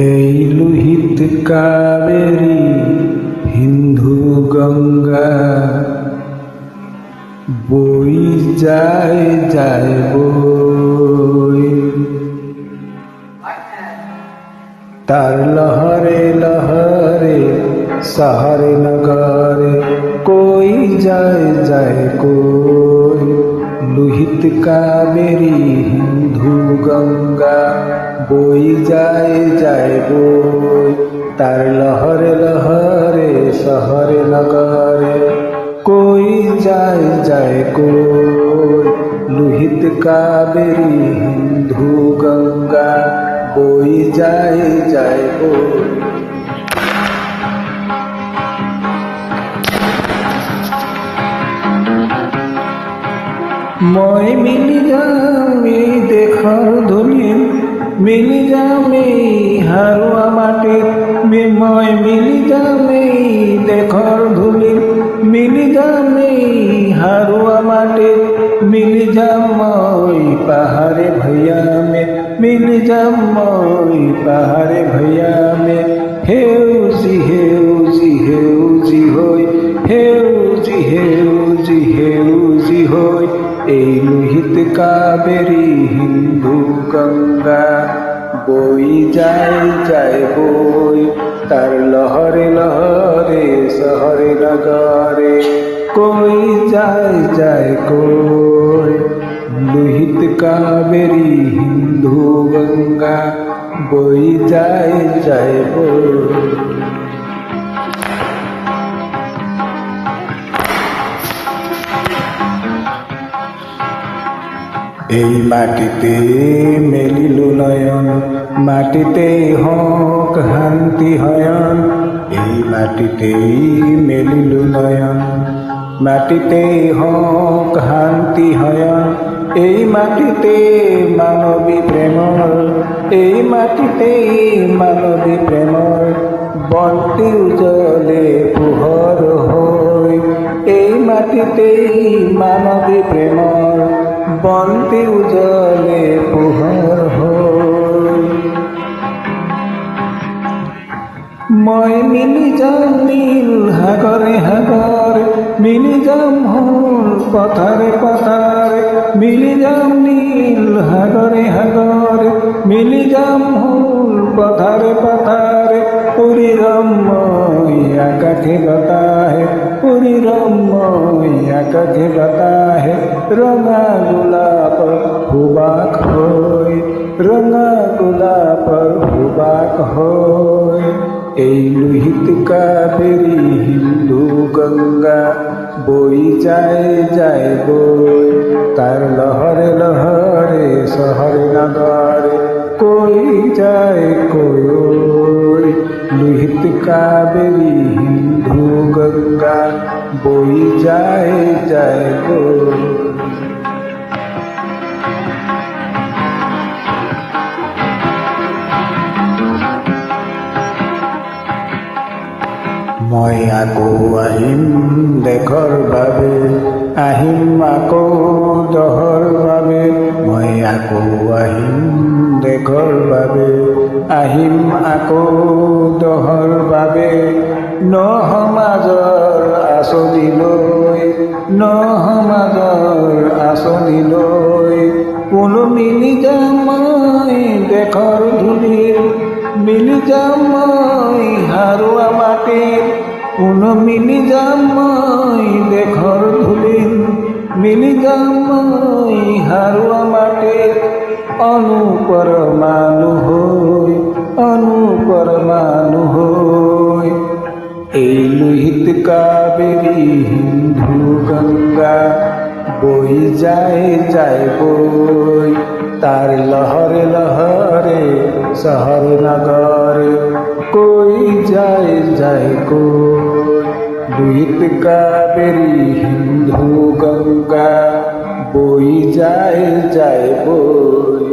এই লোহিত কাবেরী হিন্দু গঙ্গা বই যায় যায় বই, তার লহরে লহরে শহরে নগরে কই যায় যায় কই। লোহিত কাবেরী হিন্দু গঙ্গা বই যায় যায় বই, তার লহরে লহরে শহরে নগরে কই যায় যায় কই। লোহিত কাবেরী হিন্দু গঙ্গা বই যায় যায় বই। মই মিলি যামি দেখার ধুলি, মিলি যামি হারুয়া মাটির, মই মিলি যামি দেখার ধুলি, মিলি যামি হারুয়া মাটির, মিলি যামই পাহাড়ে ভैया में, मिली जामई पाहाड़े भैया में। हेउजी हेउजी हेउजी होय, हेउजी हेउजी हेउजी होय। এই লোহিত কাবেরী হিন্দু গঙ্গা বই যায় যায় বই, তার লহরে লহরে শহরে নগরে কই যায় যায় কই। লোহিত কাবেরী হিন্দু গঙ্গা বই যায় যায় বই। এই মাটিতে মেলিল নয়ন, মাটিতে হোক শান্তি হয়ন। এই মাটিতেই মেলিল নয়ন, মাটিতে হোক শান্তি হয়ন। এই মাটিতে মানবী প্রেমর, এই মাটিতেই মানবী প্রেমর বন্তি উজলে পোহর হই। এই মাটিতেই মানবী প্রেমর বন্তি উজলে পোহর হই। মই মিলি যাম নীল সাগরে সাগরে, মিলি যাম হল পথারে পথারে, মিলি যাম নীল সাগরে সাগরে, মিলি যাম হল পথারে পথারে। পুরী রম্মই আকাশে বাতাহে, পুরী রম্মই আকাশে বাতাহে। রঙা গোলাপর হুবাক হই, রঙা গোলাপর হুবাক হই। এই লোহিত কাবেরী হিন্দু গঙ্গা বই যায় যায় বই, তার লহরে লহরে শহরে নগরে কই যায় কই। লোহিত কাবেরী হিন্দু গঙ্গা বই যায় যায় বই। মই আকৌ আহিম দেশৰ বাবে, আহিম আকৌ দহৰ বাবে। মই আকৌ আহিম দেশৰ বাবে, আহিম আকৌ দহৰ বাবে। ন সমাজৰ আঁচনি লৈ, ন সমাজৰ আঁচনি লৈ কোনো মিলি যাম মই দেশৰ ধূলিৰ, মিলি যাম মই হাৰুৱা মাটিৰ। কোনো মিলি যাম মই দেশৰ ধূলিৰ, মিলি যাম মই হাৰুৱা মাটিৰ। অনুপৰমাণু হৈ, অনুপৰমাণু হৈ। এই লোহিত কাবেরী হিন্দু গঙ্গা বই যায় যায় বই, তার লহরে লহরে শহর নগরে কই যায় যায় কই। লোহিত কাবেরী হিন্দু গঙ্গা বই যায় যায় বই।